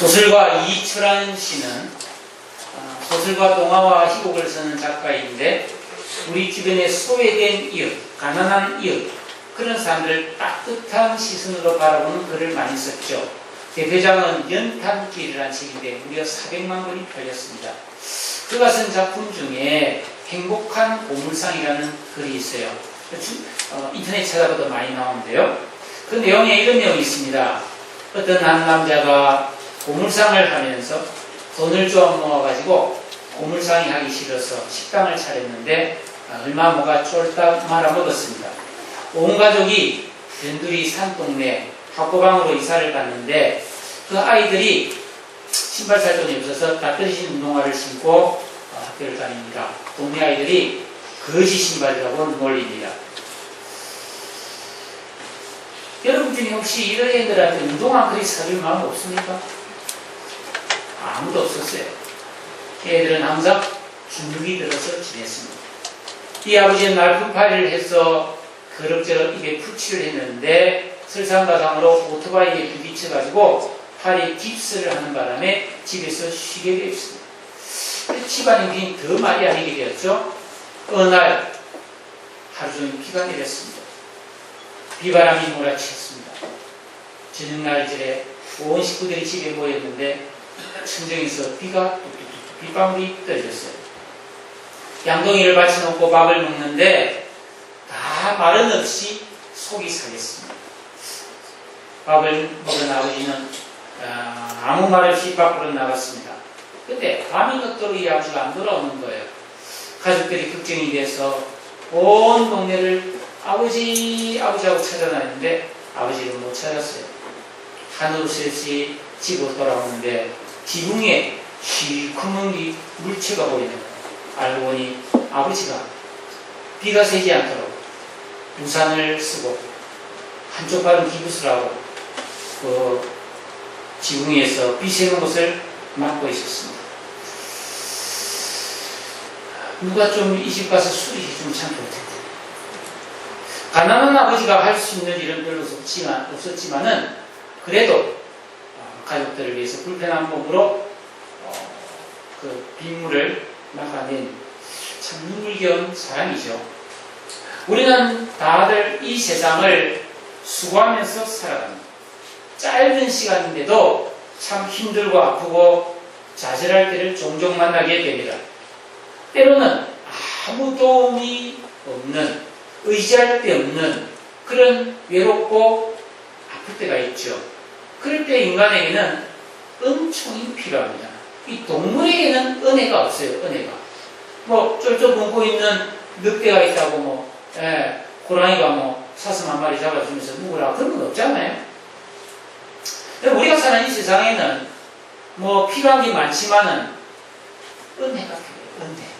소설가 이철환 씨는 소설과 동화와 희곡을 쓰는 작가인데 우리 주변의 소외된 이웃, 가난한 이웃 그런 사람들을 따뜻한 시선으로 바라보는 글을 많이 썼죠. 대표작은 연탄길이라는 책인데 무려 400만 권이 팔렸습니다. 그가 쓴 작품 중에 행복한 고물상이라는 글이 있어요. 인터넷 찾아봐도 많이 나오는데요. 그 내용에 이런 내용이 있습니다. 어떤 한 남자가 고물상을 하면서 돈을 좀 모아가지고 고물상이 하기 싫어서 식당을 차렸는데 얼마 뭐가 쫄딱 말아먹었습니다. 온 가족이 변두리 산동네 학고방으로 이사를 갔는데 그 아이들이 신발 살 돈이 없어서 다 떨어진 운동화를 신고 학교를 다닙니다. 동네 아이들이 거지 신발이라고 놀립니다. 여러분 중에 혹시 이런 애들한테 운동화 그리 사줄 마음 없습니까? 아무도 없었어요. 애들은 항상 주눅이 들어서 지냈습니다. 이 아버지는 날품팔이를 해서 그럭저럭 입에 풀칠을 했는데 설상가상으로 오토바이에 부딪혀가지고 팔이 깁스를 하는 바람에 집에서 쉬게 되었습니다. 집안이 더 말이 아니게 되었죠. 어느 날 하루 종일 비가 내렸습니다. 비바람이 몰아치웠습니다. 저녁날 이제 온 식구들이 집에 모였는데 천정에서 비가 뚝뚝뚝 빗방울이 떨어졌어요. 양동이를 받쳐놓고 밥을 먹는데 다 말은 없이 속이 상했습니다. 밥을 먹은 아버지는 아무 말 없이 밖으로 나갔습니다. 근데 밤이 늦도록 이 아버지가 안 돌아오는 거예요. 가족들이 걱정이 돼서 온 동네를 아버지하고 찾아다녔는데 아버지를 못 찾았어요. 한우슬씨 집으로 돌아오는데 지붕에 시커먼 물체가 보이는 거예요. 알고 보니 아버지가 비가 새지 않도록 우산을 쓰고 한쪽 발은 기부스를 하고 그 지붕에서 비 새는 곳을 막고 있었습니다. 누가 좀 이 집 가서 수리해주면 참 좋을 텐데. 가난한 아버지가 할 수 있는 일은 별로 없었지만은 그래도 가족들을 위해서 불편한 몸으로 그 빗물을 막아낸 참 눈물겨운 사람이죠. 우리는 다들 이 세상을 수고하면서 살아갑니다. 짧은 시간인데도 참 힘들고 아프고 좌절할 때를 종종 만나게 됩니다. 때로는 아무 도움이 없는, 의지할 데 없는 그런 외롭고 아플 때가 있죠. 그럴 때 인간에게는 은총이 필요합니다. 이 동물에게는 은혜가 없어요. 은혜가. 뭐 쫄쫄 굶고 있는 늑대가 있다고 고라니가 사슴 한 마리 잡아주면서 누구라 그런 건 없잖아요. 우리가 사는 이 세상에는 필요한 게 많지만은 은혜가 필요해요. 은혜.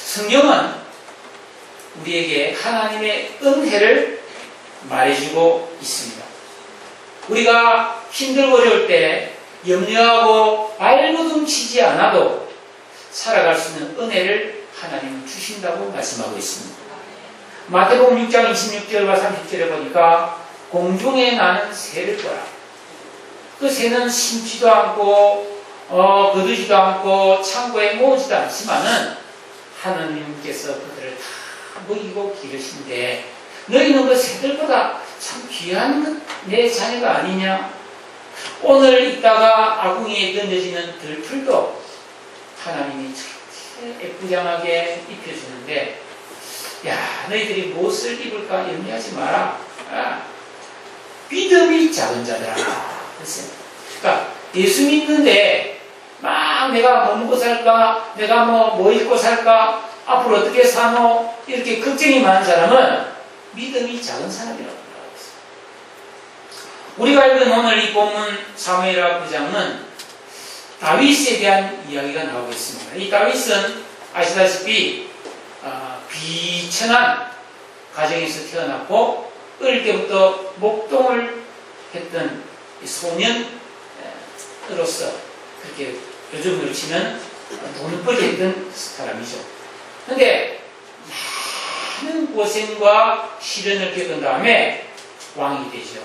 성경은 우리에게 하나님의 은혜를 말해주고 있습니다. 우리가 힘들고 어려울 때 염려하고 발버둥 치지 않아도 살아갈 수 있는 은혜를 하나님은 주신다고 말씀하고 있습니다. 마태복음 6장 26절과 30절에 보니까 공중에 나는 새를 보라. 그 새는 심지도 않고 거두지도 않고 창고에 모으지도 않지만은 하나님께서 그들을 다 먹이고 기르신데 너희는 그 새들보다 참 귀한 내 자녀가 아니냐. 오늘 있다가 아궁이에 던져지는 들풀도 하나님이 저렇게 예쁘장하게 입혀주는데 야 너희들이 무엇을 입을까 염려하지 마라. 믿음이 작은 자들아. 그러니까 예수 믿는데 막 내가 뭐 먹고 살까, 내가 뭐 입고 살까, 앞으로 어떻게 사노 이렇게 걱정이 많은 사람은 믿음이 작은 사람이라고 말하고 있습니다. 우리가 읽은 오늘 이 본문 사무엘하 9장은 다윗에 대한 이야기가 나오고 있습니다. 이 다윗은 아시다시피 비천한 가정에서 태어났고 어릴 때부터 목동을 했던 소년으로서 그렇게 요즘으로 치면 돈을 벌게 했던 사람이죠. 그런데 많은 고생과 시련을 겪은 다음에 왕이 되죠.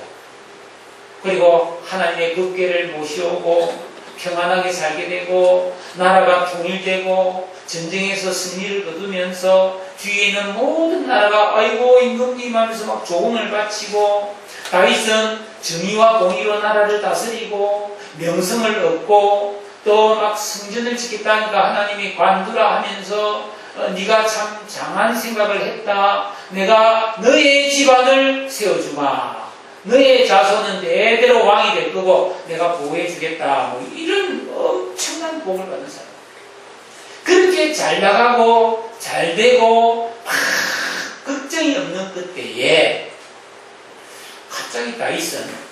그리고 하나님의 법궤를 모시오고 평안하게 살게 되고 나라가 통일되고 전쟁에서 승리를 거두면서 뒤에 있는 모든 나라가 아이고 임금님 하면서 막 조공을 바치고 다윗은 정의와 공의로 나라를 다스리고 명성을 얻고 또 막 성전을 짓겠다니까 하나님이 관두라 하면서 네가 참 장한 생각을 했다. 내가 너의 집안을 세워주마. 너의 자손은 대대로 왕이 될 거고 내가 보호해 주겠다. 뭐 이런 엄청난 복을 받은 사람. 그렇게 잘 나가고 잘 되고 막 걱정이 없는 그때에 갑자기 다윗은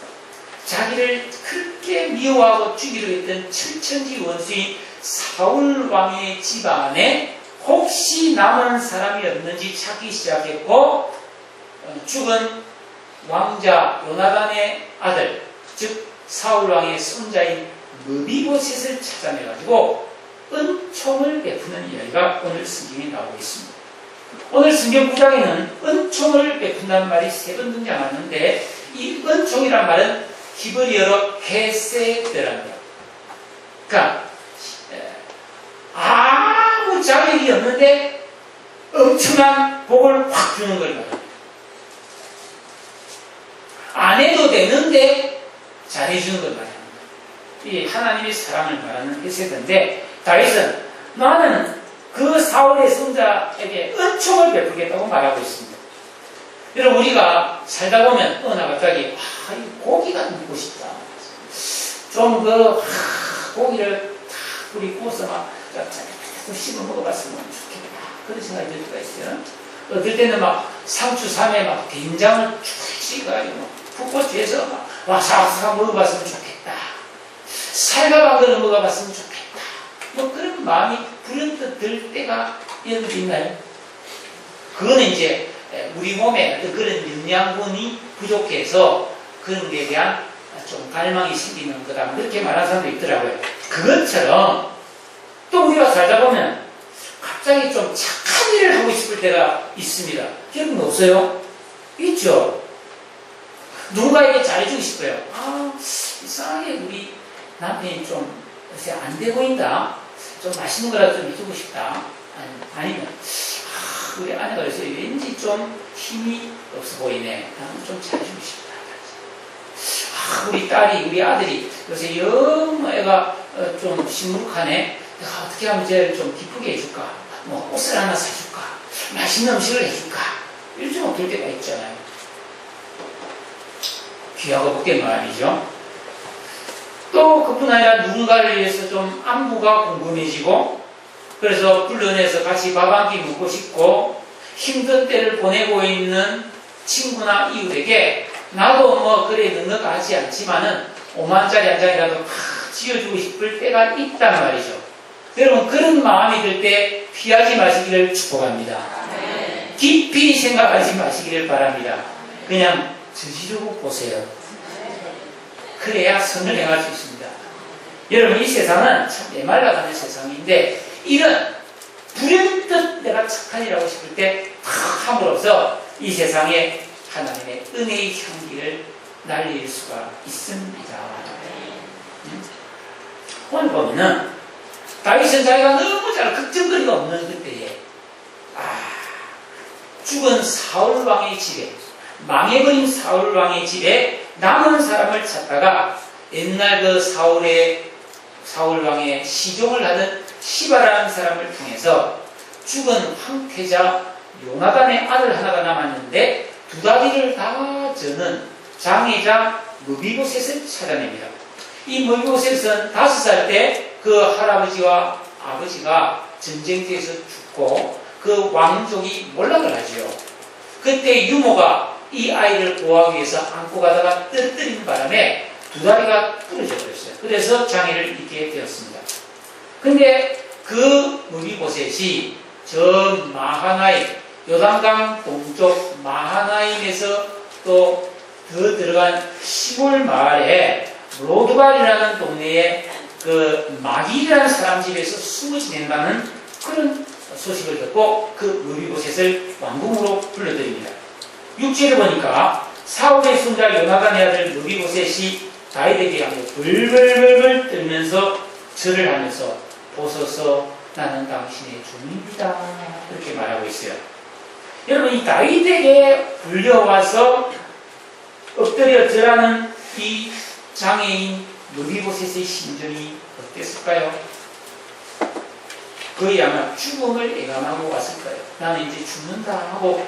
자기를 그렇게 미워하고 죽이려 했던 철천지 원수인 사울 왕의 집안에 혹시 남은 사람이 없는지 찾기 시작했고 죽은 왕자 요나단의 아들 즉 사울 왕의 손자인 느비보셋을 찾아내가지고 은총을 베푸는 이야기가 오늘 성경에 나오고 있습니다. 오늘 성경 구장에는 은총을 베푼다는 말이 3번 등장하는데 이 은총이란 말은 히브리어로 헤세드랍니다. 그러니까 아무 자격이 없는데 엄청난 복을 확 주는 걸 말합니다. 안 해도 되는데 잘해주는 걸 말합니다. 이 하나님의 사랑을 말하는 헤세드인데 다윗은 나는 그 사울의 손자에게 은총을 베풀겠다고 말하고 있습니다. 여러분 우리가 살다 보면 어느 날 갑자기 이 고기가 먹고 싶다. 좀 고기를 탁 우리 구워서 막 씹어 먹어봤으면 좋겠다. 그런 생각이 들 때가 있어요. 어떨 때는 막 상추 삼에 막 된장을 쭉 찍어가지고 풋고추에서 막 와사와사 먹어봤으면 좋겠다. 살밥 한 그릇 먹어봤으면 좋겠다. 뭐 그런 마음이 불현듯 들 때가 있나요? 그거는 이제 우리 몸에 그런 영양분이 부족해서 그런 데에 대한 좀 갈망이 생기는 거다. 그렇게 말하는 사람도 있더라고요. 그것처럼 또 우리가 살다 보면 갑자기 좀 착한 일을 하고 싶을 때가 있습니다. 여러분 없어요? 있죠? 누군가에게 잘해주고 싶어요. 이상하게 우리 남편이 좀 요새 안 돼 보인다. 좀 맛있는 거라도 좀 해주고 싶다. 아니면 우리 아내가 요새 왠지 좀 힘이 없어 보이네. 나는 좀 잘해주고 싶다. 우리 딸이, 우리 아들이 요새 영 애가 좀 시무룩하네. 내가 어떻게 하면 쟤를 좀 기쁘게 해줄까? 뭐 옷을 하나 사줄까? 맛있는 음식을 해줄까? 요즘 어떨 때가 있잖아요. 귀하고 복된 마음이죠. 또 그뿐 아니라 누군가를 위해서 좀 안부가 궁금해지고 그래서 불러내서 같이 밥 한 끼 먹고 싶고 힘든 때를 보내고 있는 친구나 이웃에게 나도 뭐 그래 넉넉하지 않지만은 5만짜리 한 장이라도 팍 지어주고 싶을 때가 있단 말이죠. 여러분 그런 마음이 들 때 피하지 마시기를 축복합니다. 깊이 생각하지 마시기를 바랍니다. 그냥 저지르고 보세요. 그래야 선을 행할 수 있습니다. 여러분 이 세상은 참 메말라가는 세상인데 이런 불현듯 내가 착한 일하고 싶을 때 탁 함으로써 이 세상에 하나님의 은혜의 향기를 날릴 수가 있습니다. 오늘 보면은 다윗은 자기가 너무 잘 걱정거리가 없는 그때에 죽은 사울왕의 집에 망해버린 사울왕의 집에 남은 사람을 찾다가 옛날 그 사울왕의 시종을 하던 시바라는 사람을 통해서 죽은 황태자 요나단의 아들 하나가 남았는데 두 다리를 다 저는 장애자 느비보셋을 찾아냅니다. 이 느비보셋은 5살 때 그 할아버지와 아버지가 전쟁터에서 죽고 그 왕족이 몰락을 하죠. 그때 유모가 이 아이를 보호하기 위해서 안고 가다가 떨어뜨린 바람에 두 다리가 부러져 버렸어요. 그래서 장애를 입게 되었습니다. 근데 그 느비보셋이 저 마하나임, 요단강 동쪽 마하나임에서 또 더 들어간 시골 마을에 로드발이라는 동네에 그 마길이라는 사람 집에서 숨어 지낸다는 그런 소식을 듣고 그 느비보셋을 왕궁으로 불러들입니다. 6절에 보니까 사울의 손자 요나단의 아들 느비보셋이 다윗에게 하며 불불불불 떨면서 절을 하면서 보소서 나는 당신의 종입니다. 이렇게 말하고 있어요. 여러분, 이 다윗에게 불려와서 엎드려 절하는 이 장애인 느비보셋의 심정이 어땠을까요? 거의 아마 죽음을 예감하고 왔을 거예요. 나는 이제 죽는다 하고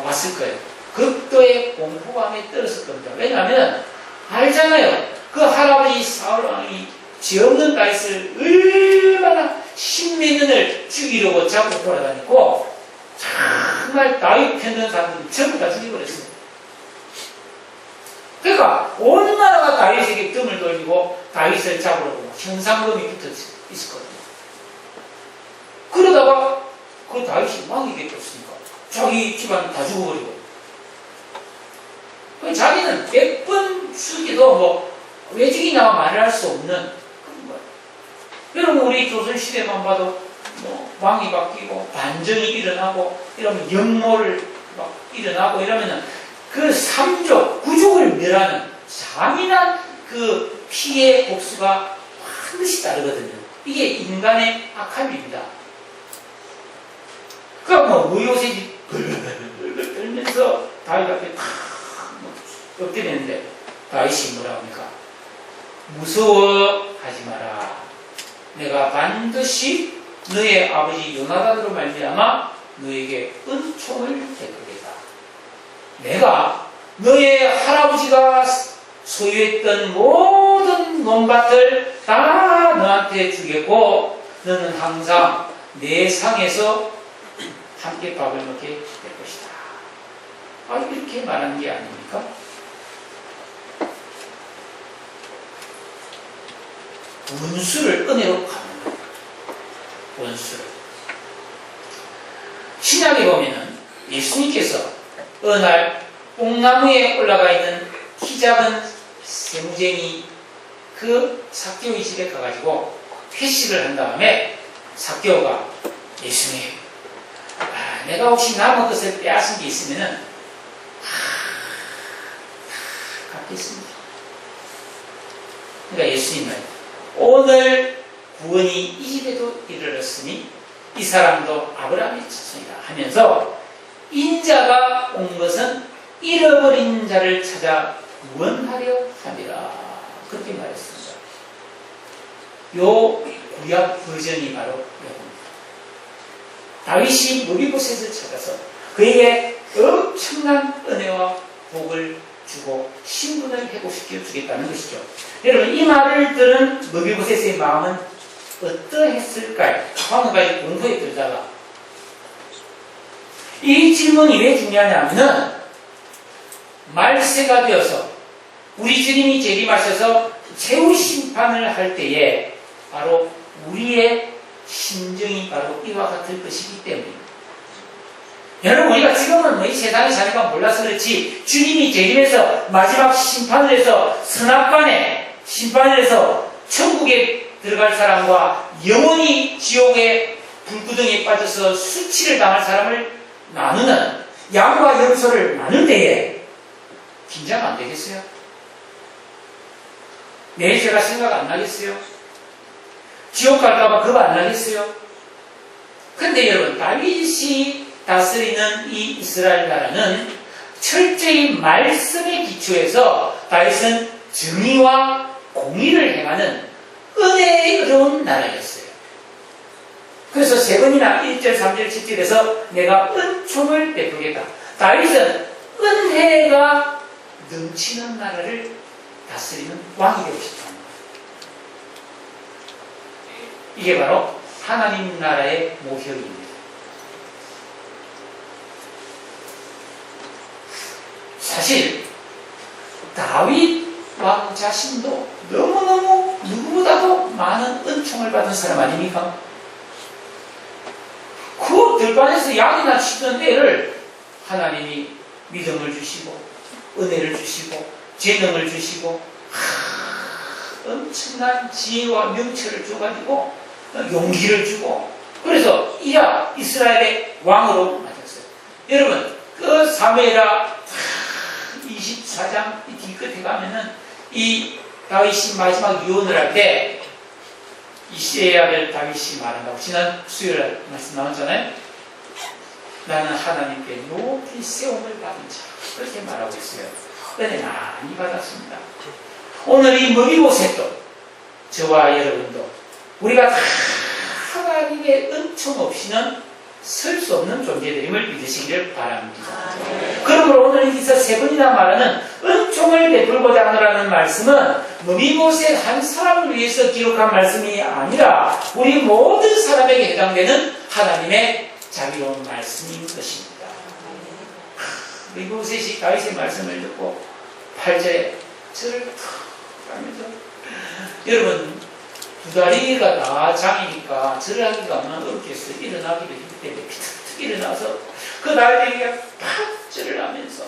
왔을 거예요. 극도의 공포감에 떨었을 겁니다. 왜냐하면 알잖아요. 그 할아버지 사울왕이 죄 없는 다윗을 얼마나 십몇 년을 죽이려고 잡고 돌아다니고 정말 다윗 편든 사람들이 전부 다 죽여버렸어요. 그러니까 온 나라가 다윗에게 등을 돌리고 다윗을 잡으려고 현상금이 붙어 있었거든요. 그러다가 그 다윗이 왕이 됐었으니까 자기 집안 다 죽어버리고, 자기는 100번 죽여도 왜 죽이냐고 말을 할 수 없는 그런 거예요. 여러분, 우리 조선시대만 봐도 왕이 바뀌고 반정이 일어나고 이러면 역모를 막 일어나고 이러면은 그 3족, 9족을 멸하는 잔인한 그 피해 복수가 반드시 따르거든요. 이게 인간의 악함입니다. 그러니까 무효색이 벌벌벌벌 떨면서 다윗 앞에 탁 엎드리는데 다윗이 뭐라 합니까? 무서워하지 마라. 내가 반드시 너의 아버지 요나단으로 말미암아 너에게 은총을 베풀겠다. 내가 너의 할아버지가 소유했던 모든 논밭을 다 너한테 주겠고 너는 항상 내 상에서 함께 밥을 먹게 될 것이다. 이렇게 말하는 게 아닙니까? 원수를 은혜로 갚는 거예요. 원수를. 신약에 보면은 예수님께서 어느 날 뽕나무에 올라가 있는 키 작은 세무쟁이 그 삭개오의 집에 가가지고 회식을 한 다음에 삭개오가 예수님, 내가 혹시 남은 것을 빼앗은 게 있으면은 갚겠습니다. 그러니까 예수님은 오늘 구원이 이 집에도 이르렀으니 이 사람도 아브라함의 자손이다 하면서 인자가 온 것은 잃어버린 자를 찾아 구원하려 함이라 그렇게 말했습니다. 요 구약 버전이 바로 이겁니다. 다윗이 느비보셋을 찾아서 그에게 엄청난 은혜와 복을 주고 신분을 회복시켜 주겠다는 것이죠. 여러분, 이 말을 들은 느비보셋의 마음은 어떠했을까요? 방금까지 공부에 들다가 이 질문이 왜 중요하냐면은 말세가 되어서 우리 주님이 재림하셔서 최후 심판을 할 때에 바로 우리의 심정이 바로 이와 같을 것이기 때문입니다. 여러분, 우리가 지금은 이 세상에 사니까 몰라서 그렇지 주님이 재림해서 마지막 심판을 해서 선악간에 심판을 해서 천국에 들어갈 사람과 영원히 지옥의 불구덩이에 빠져서 수치를 당할 사람을 나누는 양과 염소를 나눌 때에 긴장 안 되겠어요? 내일 제가 생각 안 나겠어요? 지옥 갈까봐 겁 안 나겠어요? 근데 여러분, 다윗이 다스리는 이 이스라엘 나라는 철저히 말씀에 기초해서 다윗은 정의와 공의를 행하는 은혜로운 나라였어요. 그래서 세 번이나 1절, 3절, 7절에서 내가 은총을 베푸겠다. 다윗은 은혜가 넘치는 나라를 다스리는 왕이 되고 싶습니다. 이게 바로 하나님 나라의 모형입니다. 사실 다윗 왕 자신도 너무너무 누구보다도 많은 은총을 받은 사람 아닙니까? 그 들판에서 양이나 치던 애를 하나님이 믿음을 주시고 은혜를 주시고 재능을 주시고 엄청난 지혜와 명철을 줘가지고 용기를 주고 그래서 이야 이스라엘의 왕으로 맞았어요. 여러분, 그 사무엘아 24장 뒤끝에 가면은 이 다윗이 마지막 유언을 할 때 이새의 아들 다윗이 말한다고 지난 수요일에 말씀 나왔잖아요. 나는 하나님께 높이 세움을 받은 자 그렇게 말하고 있어요. 은혜 많이 받았습니다. 오늘 이 머리보셋도 저와 여러분도 우리가 다 하나님의 은총 없이는 설 수 없는 존재들임을 믿으시기를 바랍니다. 그러므로 오늘 여기서 세 번이나 말하는 은총을 베풀고자 하노라는 말씀은 머리보셋 한 사람을 위해서 기록한 말씀이 아니라 우리 모든 사람에게 해당되는 하나님의 자비로운 말씀인 것입니다. 머리보셋이 다윗의 말씀을 듣고 8절에 저를 탁 하면서 여러분 두 다리가 다 장이니까 절을 하기가 어렵겠어요. 일어나기도 힘들 때문에 피탁 일어나서 그 날개가 팍 절을 하면서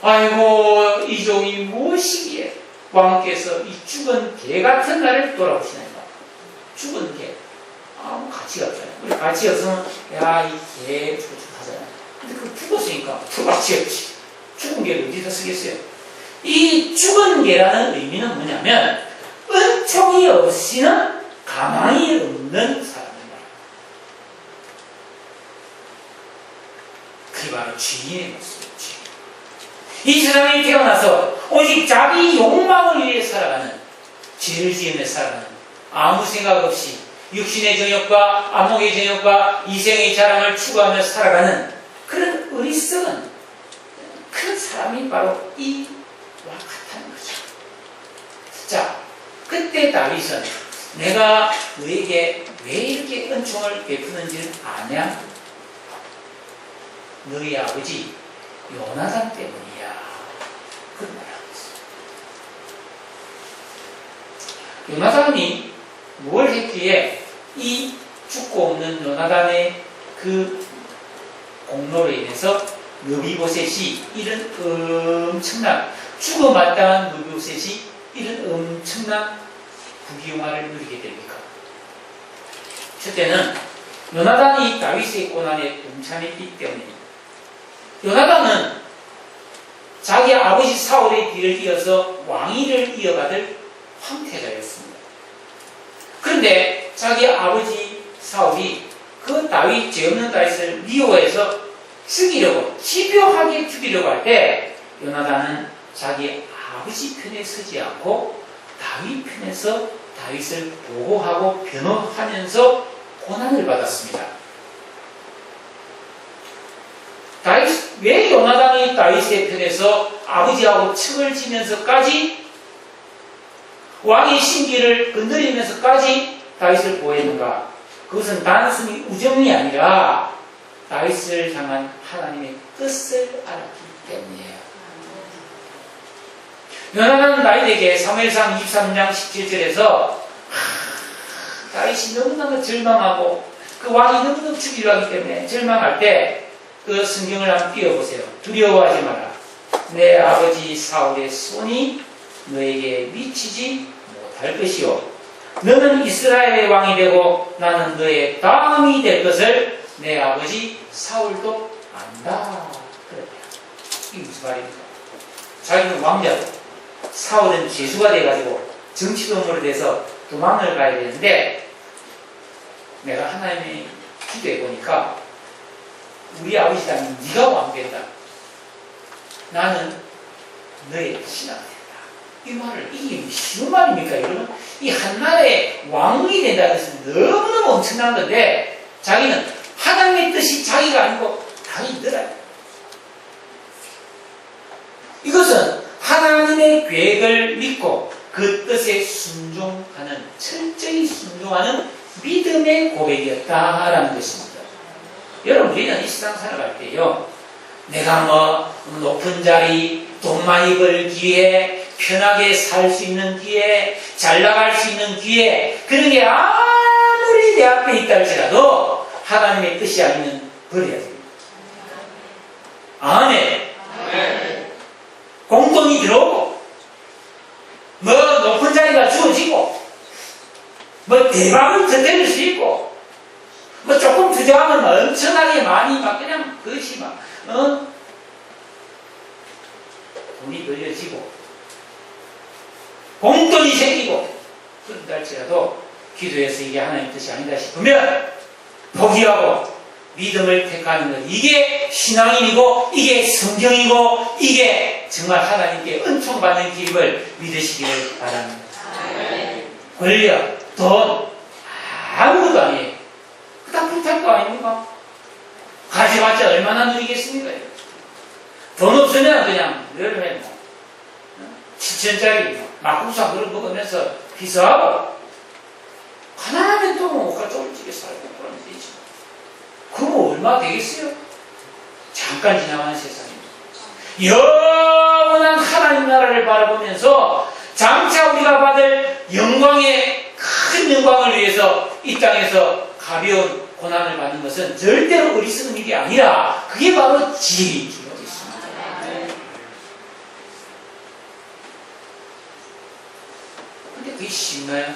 아이고 이 종이 무엇이기에 왕께서 이 죽은 개 같은 날을 돌아오시나이까. 죽은 개 아무 가치가 없잖아요. 우리 가치 없으면 야 이 개 하잖아요. 근데 그 죽었으니까 그 가치 없지. 죽은 개를 어디다 쓰겠어요? 이 죽은 개라는 의미는 뭐냐면 은총이 없이는 가망이 없는 사람입니다. 그게 바로 죄인의 모습이지. 이 세상에 태어나서 오직 자기 욕망을 위해 살아가는, 죄를 지으며 살아가는, 아무 생각 없이 육신의 정욕과 안목의 정욕과 이생의 자랑을 추구하며 살아가는 그런 어리석은 그런 사람이 바로 이와 같다는 거죠. 자, 그때 다윗은 내가 너에게 왜 이렇게 은총을 베푸는지를 아냐? 너희 아버지 요나단 때문이야. 그런 말을 하고 있어요. 요나단이 뭘 했기에 이 죽고 없는 요나단의 그 공로로 인해서 느비보셋이 이런 엄청난 죽어마땅한 느비보셋이 이런 엄청난 부귀영화를 누리게 됩니까? 첫째는 요나단이 다윗의 고난에 동참했기 때문입니다. 요나단은 자기 아버지 사울의 뒤를 이어서 왕위를 이어받을 황태자였습니다. 그런데 자기 아버지 사울이 그 다윗, 죄 없는 다윗을 미워해서 죽이려고, 집요하게 죽이려고 할 때 요나단은 자기 아버지 편에 서지 않고 다윗 편에서 다윗을 보호하고 변호하면서 고난을 받았습니다. 왜 요나단이 다윗의 편에서 아버지하고 척을 지면서까지 왕의 신기를 건드리면서까지 다윗을 보호했는가? 그것은 단순히 우정이 아니라 다윗을 향한 하나님의 뜻을 알았기 때문이에요. 요나단은 다윗에게 사무엘상 23장 17절에서 다윗이 너무너무 절망하고 그 왕이 너무너무 죽이려 하기 때문에 절망할 때 그 성경을 한번 띄워보세요. 두려워하지 마라. 내 아버지 사울의 손이 너에게 미치지 못할 것이요. 너는 이스라엘의 왕이 되고 나는 너의 다음이 될 것을 내 아버지 사울도 안다. 그래요. 이게 무슨 말입니까? 자기는 왕자고 사울은 죄수가 돼가지고 정치동물이 돼서 도망을 가야 되는데 내가 하나님의 기도해 보니까 우리 아버지라면 네가 왕된다. 나는 너의 신하가 된다. 이 말을 이게 쉬운 말입니까 여러분? 이 한나라의 왕이 된다는 것은 너무너무 엄청난 건데 자기는 하나님의 뜻이 자기가 아니고 당연히 너라. 이것은 하나님의 계획을 믿고 그 뜻에 순종하는, 철저히 순종하는 믿음의 고백이었다라는 것입니다. 여러분, 우리는 이 세상 살아갈 때요, 내가 높은 자리, 돈 많이 벌 기회, 편하게 살 수 있는 기회, 잘 나갈 수 있는 기회, 그런 게 아무리 내 앞에 있다 할지라도 하나님의 뜻이 아니면 버려야 됩니다. 아멘. 공돈이 들어오고, 높은 자리가 주어지고, 대박을 터뜨릴 수 있고, 조금 투자하면 엄청나게 많이 그냥 그것이 돈이 늘려지고 공돈이 생기고 그런다 할지라도 기도해서 이게 하나님 뜻이 아니다 싶으면 포기하고 믿음을 택하는 것, 이게 신앙인이고 이게 성경이고 이게 정말 하나님께 은총받는 길임을 믿으시기를 바랍니다. 권력, 돈 아무것도 아니에요. 다 불탈 거 아닙니까? 가져봤자 얼마나 누리겠습니까? 돈 없으면 그냥 여름에 7천짜리 막국수 그릇 먹으면서 비서하고 가난하면 또 뭐가 쫄지게 살고 그러면 되지. 그거 얼마 되겠어요? 잠깐 지나가는 세상입니다. 영원한 하나님 나라를 바라보면서 장차 우리가 받을 영광의 큰 영광을 위해서 이 땅에서 가벼운 고난을 받는 것은 절대로 어리석은 일이 아니라 그게 바로 지혜인 줄 알고 있습니다. 근데 그게 쉽나요?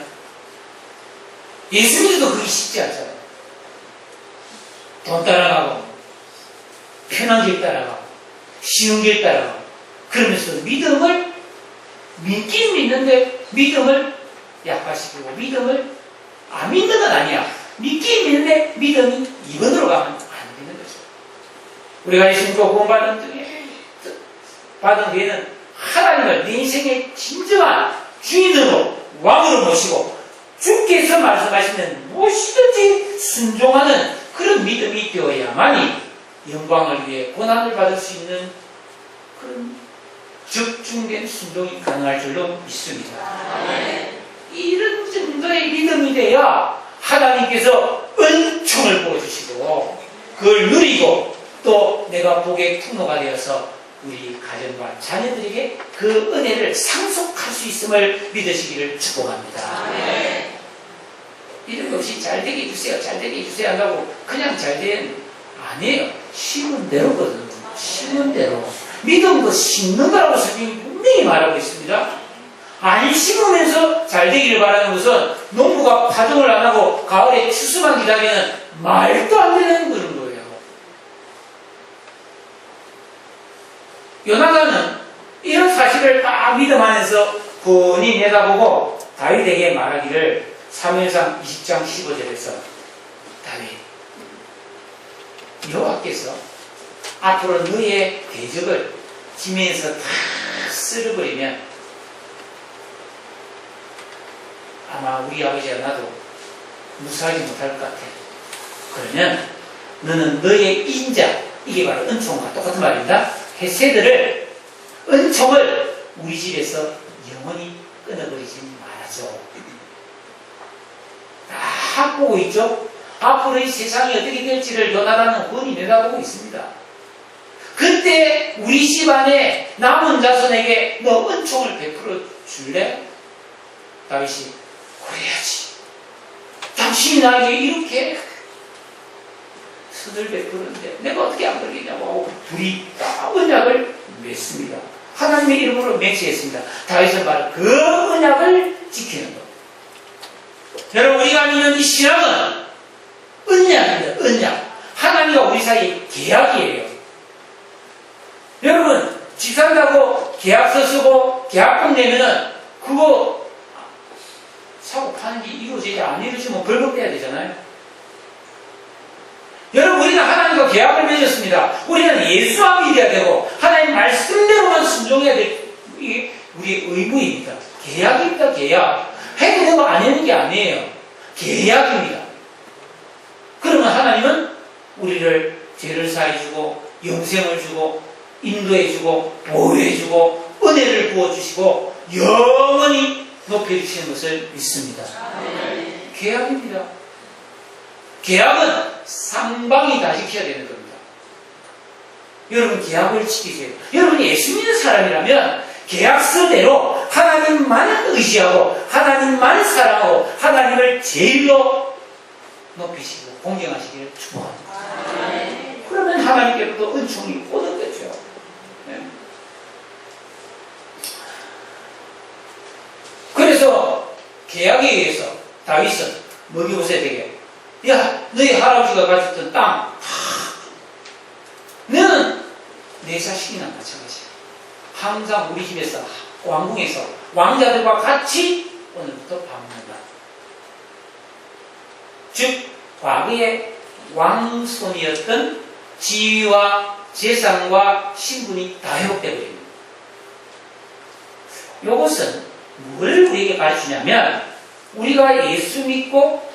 예수님도 그게 쉽지 않잖아요. 돈 따라가고 편한 길 따라가고 쉬운 길 따라가고 그러면서 믿음을 믿긴 믿는데 믿음을 약화시키고 믿음을 안 믿는 건 아니야. 믿긴 믿는데 믿음이 이번으로 가면 안 되는 거죠. 우리가 예수님과 받은 뒤에는 하나님을 내 인생의 진정한 주인으로 왕으로 모시고 주께서 말씀하시는 무엇이든지 순종하는 그런 믿음이 되어야만이 영광을 위해 고난을 받을 수 있는 그런 적중된 순종이 가능할 줄로 믿습니다. 이런 정도의 믿음이 돼야 하나님께서 은총을 부어주시고 그걸 누리고 또 내가 복의 통로가 되어서 우리 가정과 자녀들에게 그 은혜를 상속할 수 있음을 믿으시기를 축복합니다. 이런 거 없이 잘되게 해주세요, 잘되게 해주세요 한다고 그냥 잘된 아니에요. 심은 대로거든요. 심은 대로. 믿음도 심는 거라고 성경이 분명히 말하고 있습니다. 안 심으면서 잘되기를 바라는 것은 농부가 파종을 안 하고 가을에 추수만 기다리는 말도 안 되는 그런 거예요. 요나단은 이런 사실을 딱 믿음 안에서 뻔히 내다보고 다윗에게 말하기를 사무엘상 20장 15절에서 다윗 여호와께서 앞으로 너의 대적을 지면에서 다 쓸어버리면 아마 우리 아버지가 나도 무사하지 못할 것 같아. 그러면 너는 너의 인자, 이게 바로 은총과 똑같은 말입니다. 헤세드를, 은총을 우리 집에서 영원히 끊어버리지 말아줘. 다 보고 있죠? 앞으로 이 세상이 어떻게 될지를 요나단은 훤히 내다보고 있습니다. 그때 우리 집안에 남은 자손에게 너 은총을 베풀어 줄래? 다윗이 그래야지. 당신이 나에게 이렇게 선을 베푸는데 내가 어떻게 안 그러겠냐고 하고 둘이 다 언약을 맺습니다. 하나님의 이름으로 맹세했습니다. 다윗은 바로 그 언약을 지키는 것. 여러분, 우리가 믿는 이 신앙은 언약입니다. 언약. 하나님과 우리 사이의 계약이에요. 여러분, 집 산다고 계약서 쓰고 계약금 내면은 그거 사고 파는 게 이루어지지 안 이루어지면 벌금 내야 되잖아요. 여러분, 우리는 하나님과 계약을 맺었습니다. 우리는 예수와 믿어야 되고 하나님 말씀대로만 순종해야 될 이게 우리의 의무입니다. 계약입니다. 계약. 해도 되고 안 하는 게 아니에요. 계약입니다. 그러면 하나님은 우리를 죄를 사해주고 영생을 주고 인도해주고 보호해주고 은혜를 부어주시고 영원히 높여주시는 것을 믿습니다. 계약입니다. 계약은 상방이 다 지켜야 되는 겁니다. 여러분, 계약을 지키세요. 여러분이 예수 믿는 사람이라면 계약서대로 하나님만 의지하고 하나님만 사랑하고 하나님을 제일로 높이시고 공경하시기를 축복합니다. 그러면 하나님께로도 은총이 오는 거죠. 네. 그래서 계약에 의해서 다윗은 머기보셋에게 야, 너희 할아버지가 가졌던 땅 너는 내 자식이나 마찬가지야. 항상 우리 집에서 왕궁에서 왕자들과 같이 오늘부터 밥 먹는다. 즉 과거의 왕손이었던 지위와 재산과 신분이 다 회복되어 버립니다. 이것은 뭘 우리에게 가르치냐면 우리가 예수 믿고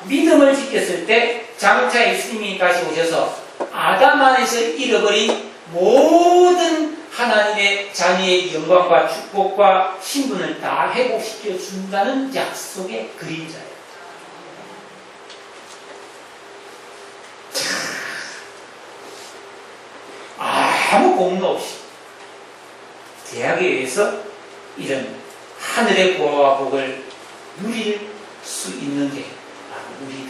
믿음을 지켰을 때 장차 예수님이 다시 오셔서 아담 안에서 잃어버린 모든 하나님의 자녀의 영광과 축복과 신분을 다 회복시켜 준다는 약속의 그림자예요. 아무 공로 없이 대학에 의해서 이런 하늘의 구원과 복을 누릴 수 있는 게 바로 우리들이에요.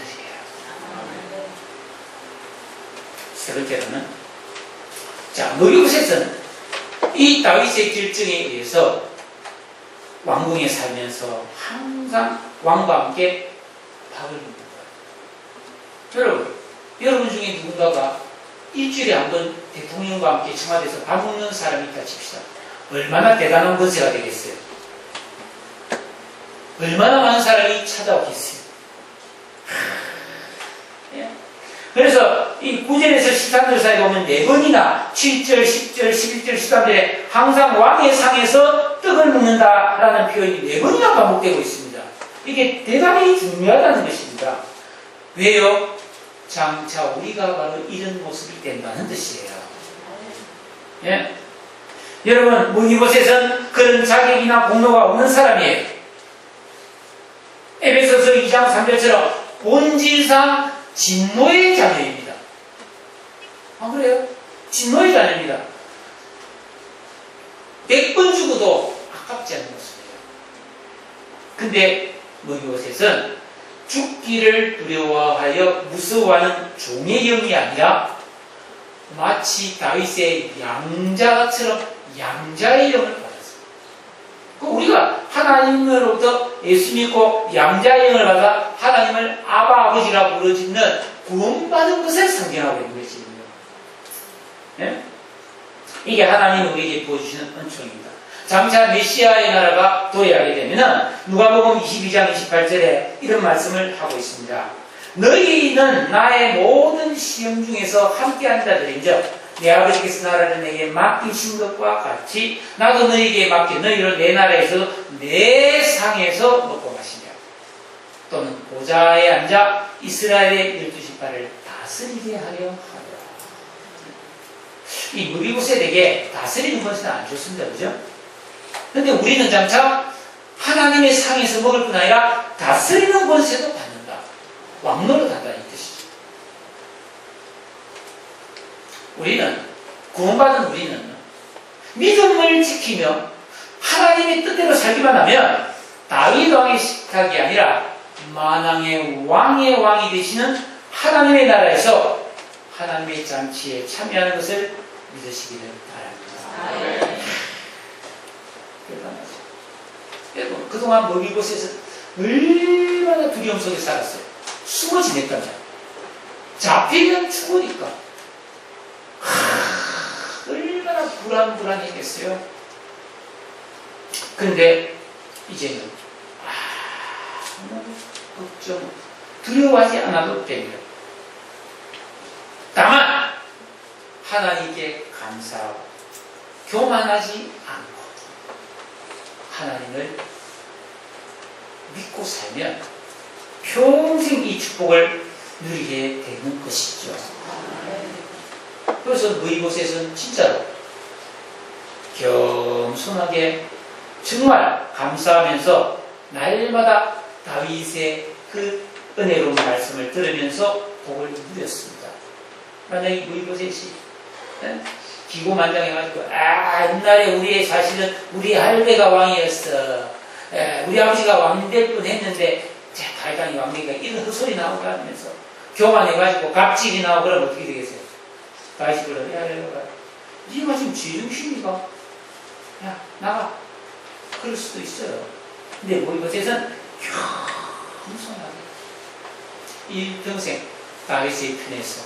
세 번째로는 머리옷에서는 이 다윗의 결정에 의해서 왕궁에 살면서 항상 왕과 함께 밥을 먹는 거예요. 여러분 중에 누군가가 일주일에 한 번 대통령과 함께 청와대에서 밥 먹는 사람이 있다 칩시다. 얼마나 대단한 권세가 되겠어요? 얼마나 많은 사람이 찾아오겠어요? 그래서 이 9절에서 13절 사이에 보면 4번이나 7절, 10절, 11절, 13절에 항상 왕의 상에서 떡을 먹는다라는 표현이 4번이나 반복되고 있습니다. 이게 대단히 중요하다는 것입니다. 왜요? 장차 우리가 바로 이런 모습이 된다는 뜻이에요. 예? 여러분, 이곳에선 그런 자격이나 공로가 없는 사람이에요. 에베소서 2장 3절처럼 본질상 진노의 자녀입니다. 아, 그래요? 진노의 자녀입니다. 100번 죽어도 아깝지 않은 모습이에요. 근데 이곳에선 죽기를 두려워하여 무서워하는 종의 영이 아니라 마치 다윗의 양자처럼 양자의 영을 받았습니다. 우리가 하나님으로부터 예수 믿고 양자의 영을 받아 하나님을 아바 아버지라 부르짖는 구원받은 것을 상징하고 있는 것입니다. 네? 이게 하나님이 우리에게 보여주시는 은총입니다. 장차 메시아의 나라가 도래하게 되면 누가복음 22장 28절에 이런 말씀을 하고 있습니다. 너희는 나의 모든 시험 중에서 함께한 자들인즉 내 아버지께서 나라를 내게 맡기신 것과 같이 나도 너희에게 맡겨 너희를 내 나라에서 내 상에서 먹고 마시며 또는 보좌에 앉아 이스라엘의 12지파를 다스리게 하려 하더라. 이 무비보셋에게 다스리는 것은 안 좋습니다. 그죠? 근데 우리는 장차 하나님의 상에서 먹을 뿐 아니라 다스리는 권세도 받는다. 왕노릇 한다 이 뜻이죠. 우리는 구원받은 우리는 믿음을 지키며 하나님의 뜻대로 살기만 하면 다윗 왕의 식탁이 아니라 만왕의 왕이 되시는 하나님의 나라에서 하나님의 잔치에 참여하는 것을 믿으시기를 바랍니다. 여러분, 그동안 이곳에서 얼마나 두려움 속에 살았어요. 숨어 지냈단 말이에요. 잡히면 죽으니까. 얼마나 불안했겠어요. 그런데 이제는 걱정, 두려워하지 않아도 됩니다. 다만 하나님께 감사하고 교만하지 않고 하나님을 믿고 살면 평생 이 축복을 누리게 되는 것이죠. 그래서 이곳에서는 진짜로 겸손하게 정말 감사하면서 날마다 다윗의 그 은혜로운 말씀을 들으면서 복을 누렸습니다. 만약에 이곳에서 기고만장해가지고 옛날에 우리의 사실은 우리 할배가 왕이었어. 우리 아버지가 왕될 뻔 했는데 다윗왕이 왕되니까 이런 헛소리 나오고 하면서 교만해가지고 갑질이 나오고 그러면 어떻게 되겠어요? 다윗이 불러 네가 지금 제정신이가 야 나가 그럴 수도 있어요. 근데 이것에선 겸손하게 일평생 다윗의 편에서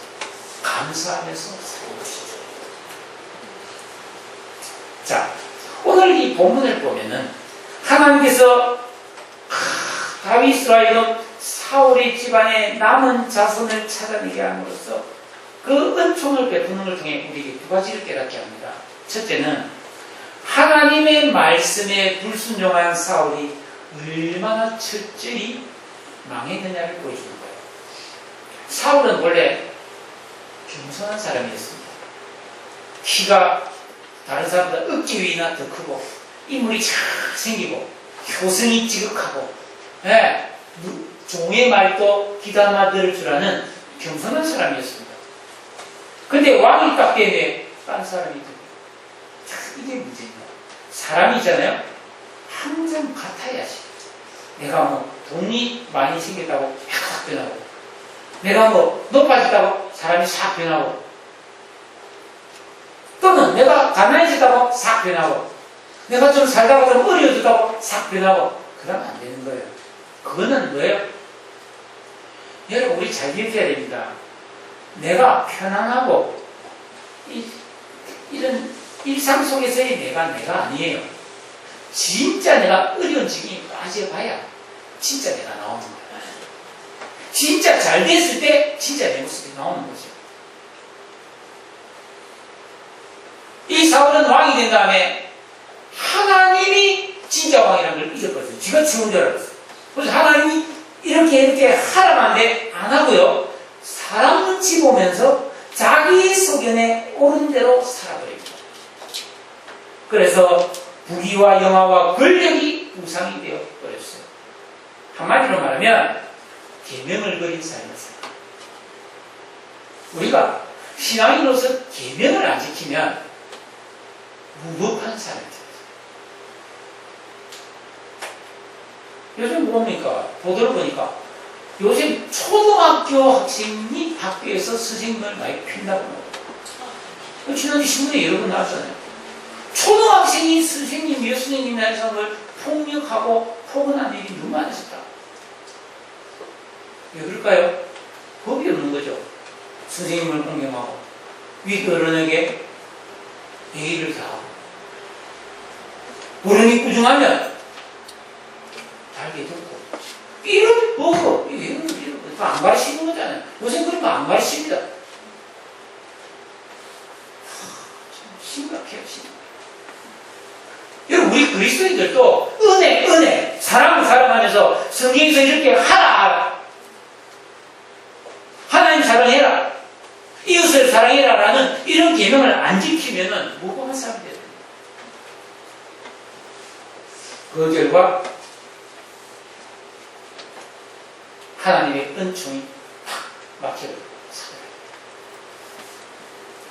감사하면서 살고 싶죠. 자, 이 본문을 보면은 하나님께서 다윗과 이런 사울의 집안의 남은 자손을 찾아내게 함으로써 그 은총을 베푸는 걸 통해 우리에게 두 가지를 깨닫게 합니다. 첫째는 하나님의 말씀에 불순종한 사울이 얼마나 철저히 망했느냐를 보여주는 거예요. 사울은 원래 겸손한 사람이었습니다. 키가 다른 사람보다 어깨 위나 더 크고 인물이 잘 생기고 효성이 지극하고 종의 말도 귀담아 들을 줄 아는 겸손한 사람이었습니다. 근데 왕이 딱 되네 딴 사람이 되고 이게 문제입니다. 사람이잖아요. 항상 같아야지. 내가 뭐 돈이 많이 생겼다고 싹 변하고, 내가 뭐 높아졌다고 사람이 싹 변하고, 또는 내가 가난해졌다고 싹 변하고, 내가 좀 살다가 좀 어려워졌다고 싹 변하고, 그러면 안 되는 거예요. 그거는 뭐예요? 여러분, 우리 잘 기억해야 됩니다. 내가 편안하고 이런 일상 속에서의 내가 아니에요. 진짜 내가 어려운 지경에 빠져봐야 진짜 내가 나오는 거예요. 진짜 잘 됐을 때 진짜 내 모습이 나오는 거죠. 이 사울은 왕이 된 다음에 하나님이 진짜 왕이라는 걸 잊어버렸어요. 지가 죽은 줄 알았어요. 그래서 하나님이 이렇게 하라면 안 돼. 안 하고요. 사람 눈치 보면서 자기 소견에 옳은 대로 살아버립니다. 그래서 부귀와 영화와 권력이 우상이 되어 버렸어요. 한마디로 말하면 계명을 거린 사람이었어요. 우리가 신앙인으로서 계명을 안 지키면 무법한 사람이 됩니다. 요즘 뭡니까? 보도를 보니까 요즘 초등학교 학생이 학교에서 선생님을 많이 핀다고 합니다. 지난주 신문에 여러 번 나왔잖아요. 초등학생이 선생님, 여선생님 나라에서 폭력하고 폭언한 일이 너무 많았었다. 왜 그럴까요? 법이 없는 거죠. 선생님을 공경하고 윗어른에게 예의를 다하고 어른이 꾸중하면 달게 듣고 이런 법, 이런 거 안 가르치는 거잖아요. 요새 그런 거 안 가르칩니다. 참 심각해요, 심각해. 여러분, 우리 그리스도인들도 은혜, 사랑을 사랑하면서 성경에서 이렇게 하라. 하나님 사랑해라. 이웃을 사랑해라. 라는 이런 계명을 안 지키면은 무고한 사람이 돼요. 그 결과 하나님의 은총이 탁 막혀버려요.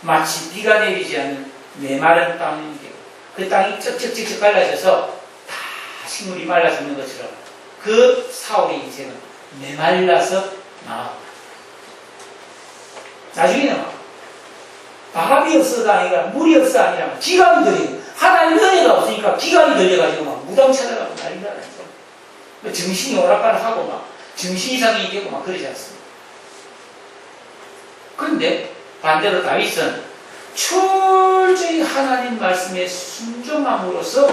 마치 비가 내리지 않는 메마른 땅이 되고 그 땅이 쩍쩍쩍쩍 갈라져서 다 식물이 말라 죽는 것처럼 그 사울의 인생은 메말라서 나옵니다. 나중에는 막 밥이 없어가 아니라 물이 없어 아니라 기감이 들리고 하나님 은혜가 없으니까 기감이 들려가지고 막 무당 찾아가고 난리가 나죠. 정신이 오락가락하고 막 정신 이상이 되고 막 그러지 않습니까? 그런데 반대로 다윗은 철저히 하나님 말씀에 순종함으로써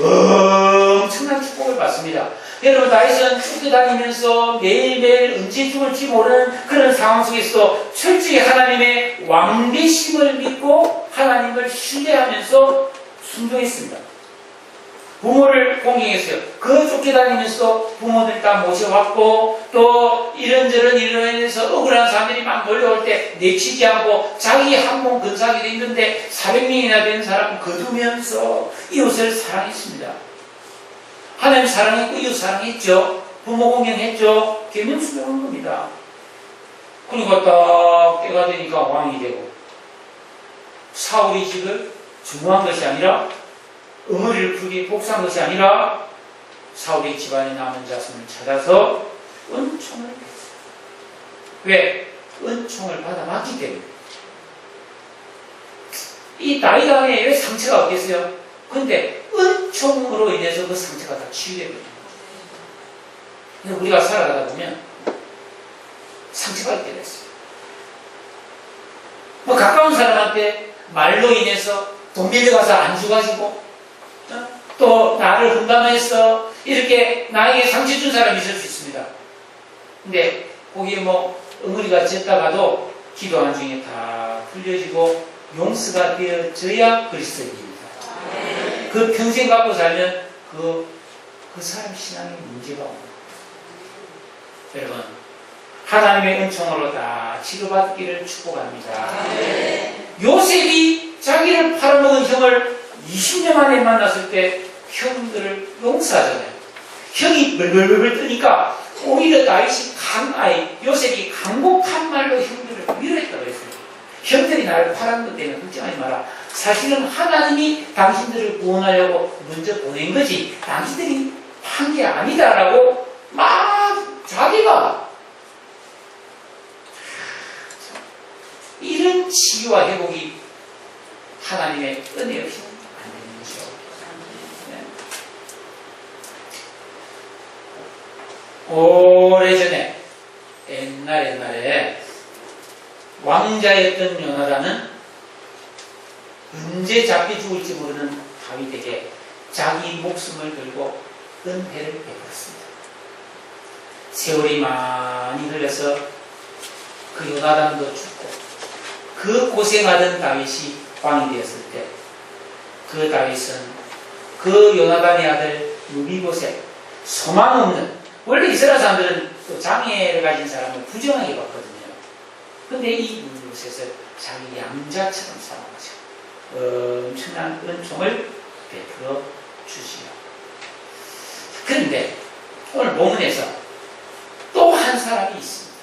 엄청난 축복을 받습니다. 여러분, 다윗은 쫓겨다니면서 매일매일 언제 죽을지 모르는 그런 상황 속에서도 철저히 하나님의 왕되심을 믿고 하나님을 신뢰하면서 순종했습니다. 부모를 공경했어요. 그 쫓겨다니면서도 부모들 다 모셔왔고 또 이런저런 일로 인해서 억울한 사람들이 막 몰려올 때 내치지 않고 자기 한 몸 근사하게 됐는데 400명이나 되는 사람을 거두면서 이웃을 사랑했습니다. 하나님 사랑했고 이웃 사랑했죠. 부모 공경했죠. 계명 순종한 겁니다. 그리고 딱 때가 되니까 왕이 되고 사울의 집을 중화한 것이 아니라 어머니를 풀게 복수한 것이 아니라 사울의 집안에 남은 자손을 찾아서 은총을 받았어요. 왜? 은총을 받아봤기 때문에. 이 다윗 안에 왜 상처가 없겠어요? 근데 은총으로 인해서 그 상처가 다 치유되거든요. 우리가 살아가다 보면 상처가 있게 됐어요. 뭐 가까운 사람한테 말로 인해서 돈 빌려가서 안 줘가지고 또 나를 흠담했어. 이렇게 나에게 상처 준 사람이 있을 수 있습니다. 근데 거기에 뭐 응어리가 졌다가도 기도한 중에 다 풀려지고 용서가 되어져야 그리스도인입니다. 그 평생 갖고 살면 그 사람 신앙에 문제가 옵니다. 여러분, 하나님의 은총으로 다 치료받기를 축복합니다. 요셉이 자기를 팔아먹은 형을 20년 만에 만났을 때 형들을 용서하잖아요. 형이 벌벌벌 뜨니까 오히려 요셉이 강곡한 말로 형들을 위로했다고 했어요. 형들이 나를 팔은 것 때문에 걱정하지 마라. 사실은 하나님이 당신들을 구원하려고 먼저 보낸 거지 당신들이 판 게 아니다라고 막 자기가 이런 치유와 회복이 하나님의 은혜 없이 안 되는 거죠. 네. 오래전에 옛날에 왕자였던 요나단은 언제 잡혀 죽을지 모르는 다윗에게 자기 목숨을 걸고 은혜를 베풀었습니다. 세월이 많이 흘러서 그 요나단도 죽고 그 고생하던 다윗이 왕이 되었을 때 그 다윗은 그 요나단의 아들 무비보셋 소망 없는, 원래 이스라엘 사람들은 또 장애를 가진 사람을 부정하게 봤거든요. 근데 이 무비보셋을 자기 양자처럼 삼아가지고 엄청난 은총을 베풀어 주시오. 그런데 오늘 본문에서 또 한 사람이 있습니다.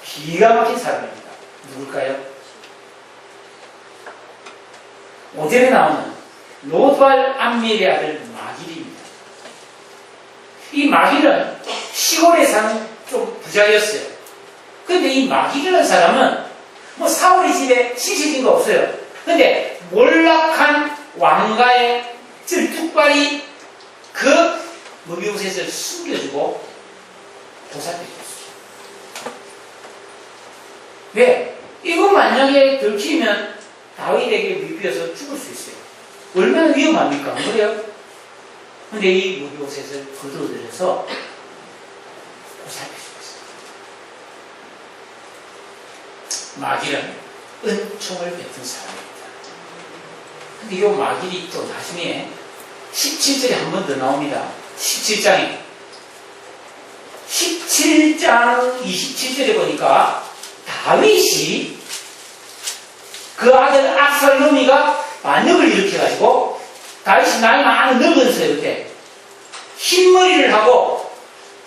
기가 막힌 사람입니다. 누굴까요? 5절에 나오는 로드발 암미엘의 아들 마길입니다. 이 마길은 시골에 사는 좀 부자였어요. 근데 이 마길이라는 사람은 뭐 사울의 집에 시집인 거 없어요. 근데 몰락한 왕가의 들뚝발이 그 무비보셋을 숨겨주고 보살펴줬어요. 왜? 이거 만약에 들키면 다윗에게 미비어서 죽을 수 있어요. 얼마나 위험합니까? 안 그래요? 근데 이 무비보셋을 거두어들여서 보살펴줬어요. 마길은 은총을 베푼 사람입니다. 근데 이 마길이 또 나중에 17절에 한 번 더 나옵니다. 17장 27절에 보니까 다윗이 그 아들 압살롬이가 반역을 일으켜가지고 다윗이 나이 많은 늙은서요. 그때 흰머리를 하고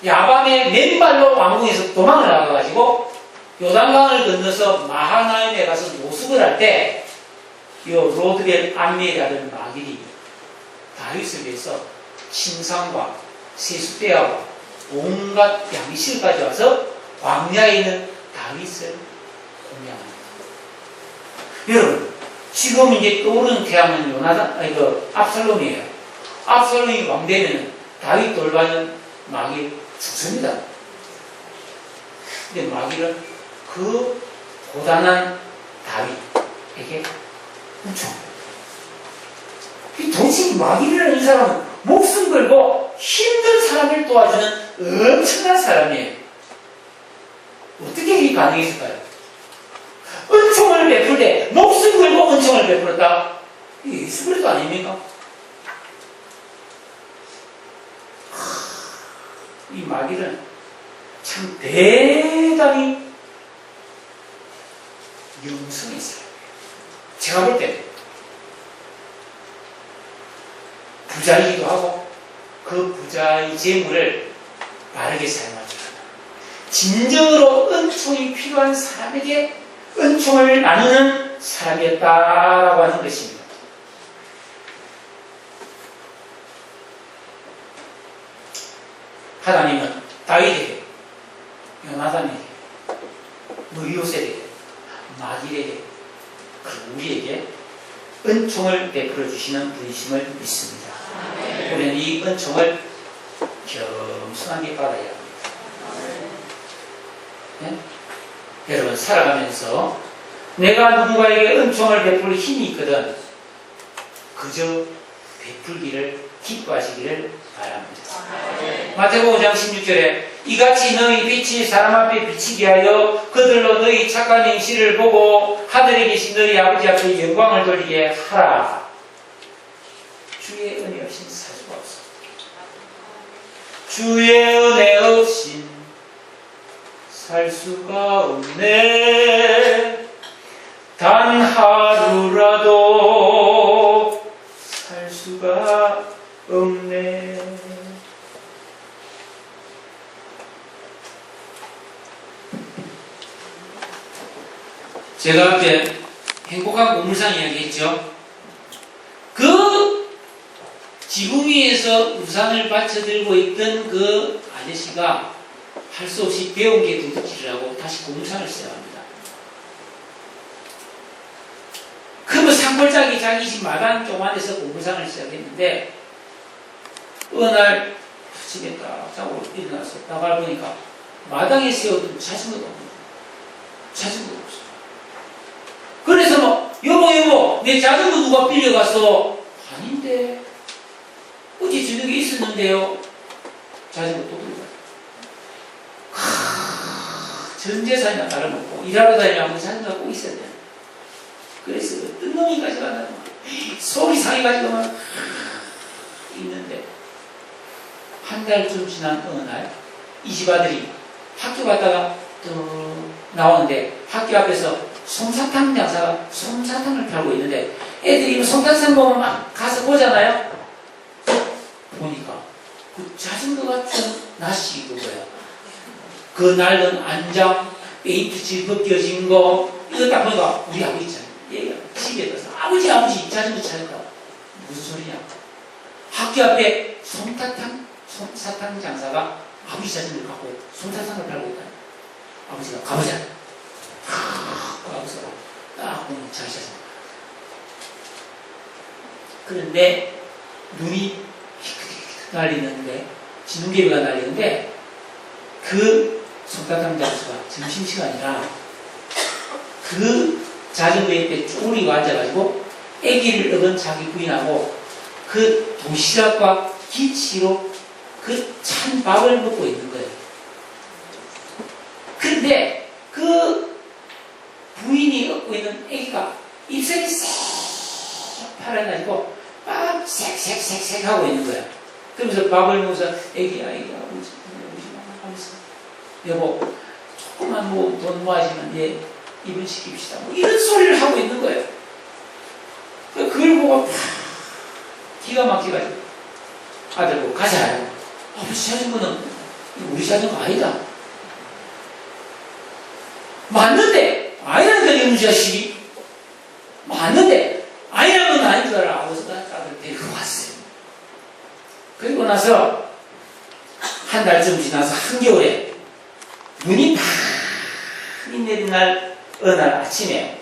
야밤에 맨발로 왕궁에서 도망을 나가가지고 요단강을 건너서 마하나임에 가서 노숙을 할 때 이 로드벨 암미엘의 아들 마길이 다윗을 위해서 침상과 세숫대야와 온갖 양식까지 와서 광야에 있는 다윗을 공양합니다. 여러분, 지금 이제 떠오르는 태양은 압살롬이에요. 압살롬이 왕되면 다윗 돌봐는 마길 죽습니다. 근데 마길은 그 고단한 다윗에게 은총. 도대체 마길이라는 이 사람은 목숨 걸고 힘든 사람을 도와주는 엄청난 사람이에요. 어떻게 이게 가능했을까요? 은총을 베풀 때 목숨 걸고 은총을 베풀었다? 이게 예수그리스도 아닙니까? 이 마길은 참 대단히 영성했어요. 제가 볼 때 부자이기도 하고 그 부자의 재물을 바르게 사용하지 않아. 진정으로 은총이 필요한 사람에게 은총을 나누는 사람이었다라고 하는 것입니다. 하나님은 다윗에게, 요나단에게, 무비보셋에게, 마길에게, 우리에게 은총을 베풀어 주시는 분이심을 믿습니다. 우리는 이 은총을 겸손하게 받아야 합니다. 네? 여러분, 살아가면서 내가 누군가에게 은총을 베풀 힘이 있거든 그저 베풀기를 기뻐하시기를 바랍니다. 마태복음 5장 16절에 이같이 너희 빛이 사람 앞에 비치게 하여 그들로 너희 착한 행실을 보고 하늘에 계신 너희 아버지 앞에 영광을 돌리게 하라. 주의 은혜 없인 살 수가 없어. 주의 은혜 없인 살 수가 없네. 단 하루라도 살 수가 없네. 제가 앞에 행복한 고물상 이야기 했죠. 그 지붕 위에서 우산을 받쳐들고 있던 그 아저씨가 할 수 없이 배운 게 도둑질을 하고 다시 고물상을 시작합니다. 그러면 산골짜기 자기 집 마당 조만에서 고물상을 시작했는데 어느 날 집에 딱 자고 일어나서 나가 보니까 마당에 세워둔 자전거가 없는 거예요. 자전거가 없어요. 그래서 막 여보 내 자전거 누가 빌려갔어? 아닌데 어제 저녁에 있었는데요. 자전거 또 빌려갔어. 전 재산이나 다름없고 일하러 다니려면 자전거가 꼭 있어야 돼. 그래서 어떤 놈이까지 가나 속이 상해가지고 막 있는데 한 달쯤 지난 어느 날 이 집 아들이 학교 갔다가 또 나오는데 학교 앞에서 솜사탕 장사가 솜사탕을 팔고 있는데 애들이 솜사탕 보면 막 가서 보잖아요. 보니까 그 자전거가 좀 낯이 그거야. 그 낡은 안장, 페인트칠 벗겨진 거 이거 딱 보니까 우리 아버지 있잖아요. 얘가 집에 가서 아버지 자전거 찾았다. 무슨 소리냐? 학교 앞에 솜사탕 장사가 아버지 자전거를 갖고 솜사탕을 팔고 있다. 아버지가 가보자. 가보서 딱 보면 자기 자전거. 그런데 눈이 날리는데 진눈개비가 날리는데 그 솜사탕 장사가 점심시간이라 그 자전거 옆에 쪼그리고 앉아가지고 아기를 얻은 자기 부인하고 그 도시락과 김치로 그 찬 밥을 먹고 있는 거예요. 그런데 그 부인이 얻고 있는 아기가 입술이 싹 팔아가지고 막 색색색색 하고 있는 거야. 그러면서 밥을 먹어서 아기야 아버지 하면서 여보 조금만 뭐 돈 모아지면 얘 입원시킵시다. 뭐 이런 소리를 하고 있는 거예요. 그걸 보고 기가 막혀가지고 아들 보고 가자. 아버지 자전거는 우리 자전거 아니다. 맞는데 아니라니까 이놈 자식이 맞는데 아니라면 아닌 줄 알아. 하고서 아들 데리고 왔어요. 그리고 나서 한 달쯤 지나서 한겨울에 눈이 많이 내린 날 어느 날 아침에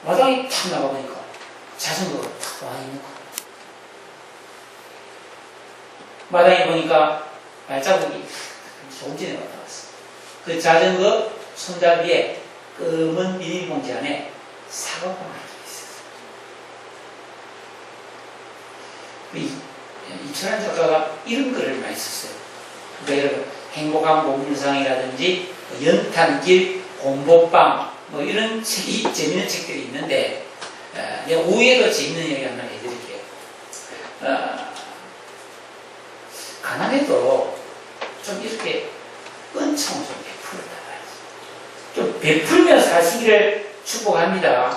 마당에 탁 나가보니까 자전거가 탁 와 있는 거야. 마당에 보니까 발자국이 조금 전에 왔다 갔어. 그 자전거 손잡이에 검은 비닐봉지 안에 사과가 많이 있었어. 이철환 작가가 이런 글을 많이 썼어요. 그러니까 여러분 행복한 고물상이라든지 연탄길, 곰보빵 뭐 이런 책이 재밌는 책들이 있는데 내가 오후에도 재밌는 얘기 하나 해드릴게요. 가난해도 좀 이렇게 은총을 좀 베풀었다 말이지. 좀 베풀며 사시기를 축복합니다.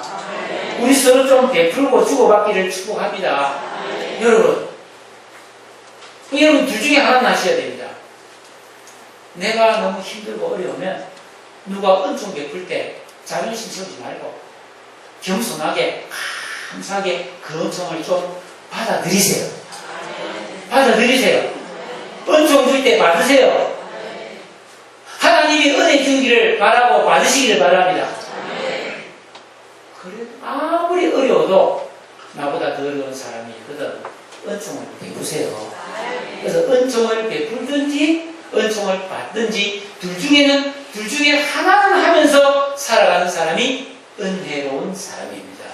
우리 서로 좀 베풀고 주고받기를 축복합니다. 여러분 둘 중에 하나는 하셔야 됩니다. 내가 너무 힘들고 어려우면 누가 은총 베풀 때 자존심 세우지 말고 겸손하게 감사하게 그 은총을 좀 받아들이세요. 받아들이세요. 은총 줄 때 받으세요. 하나님이 은혜 주기를 바라고 받으시기를 바랍니다. 그래 아무리 어려워도 나보다 더 어려운 사람이 있거든. 은총을 베푸세요. 그래서 은총을 베풀든지 은총을 받든지 둘 중에 하나는 하면서 살아가는 사람이 은혜로운 사람입니다.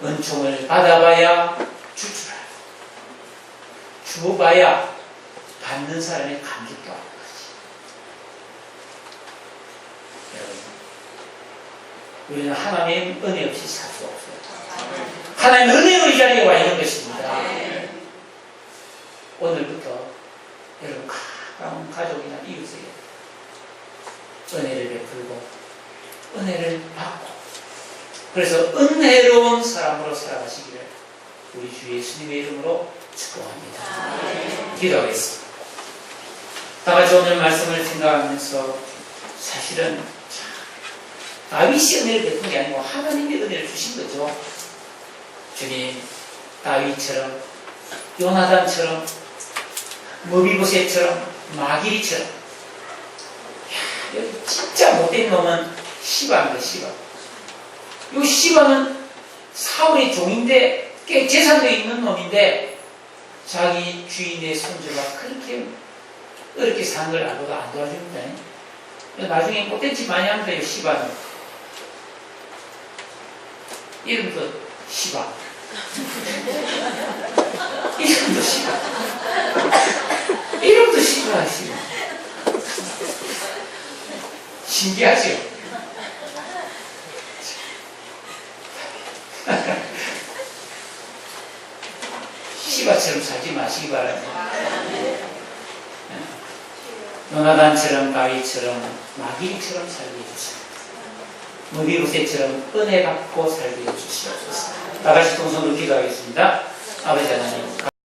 은총을 받아봐야 줄 줄 알고 주어봐야 받는 사람의 감격도 하는 거지. 여러분, 우리는 하나님의 은혜 없이 살 수 없어요. 하나님 은혜의 이 자리에 와 있는 것입니다. 오늘부터 여러분 가까운 가족이나 이웃에게 은혜를 베풀고 은혜를 받고 그래서 은혜로운 사람으로 살아가시기를 우리 주 예수님의 이름으로 축복합니다. 기도하겠습니다. 다같이 오늘 말씀을 생각하면서 사실은 다윗이 은혜를 베푼 게 아니고 하나님의 은혜를 주신 거죠. 주님, 다윗처럼 요나단처럼 무비보셋처럼 마길이처럼 여기 진짜 못된 놈은 시바입니다. 시바. 이 시바는 사울의 종인데 꽤 재산도 있는 놈인데 자기 주인의 손주가 그렇게 어렵게 사는 걸 알고도 안 도와줍니다. 나중에 꼴대치 많이 합니다. 이 시바는. 이름도 시바. 이름도 시바. 이름도 시바. 신기하죠? 시바처럼 살지 마시기 바랍니다. 요나단처럼 다윗처럼 마귀처럼 살게 해주시옵소서. 무비보셋처럼 은혜 받고 살게 해주시옵소서. 다같이 동성으로 기도하겠습니다. 아버지 하나님.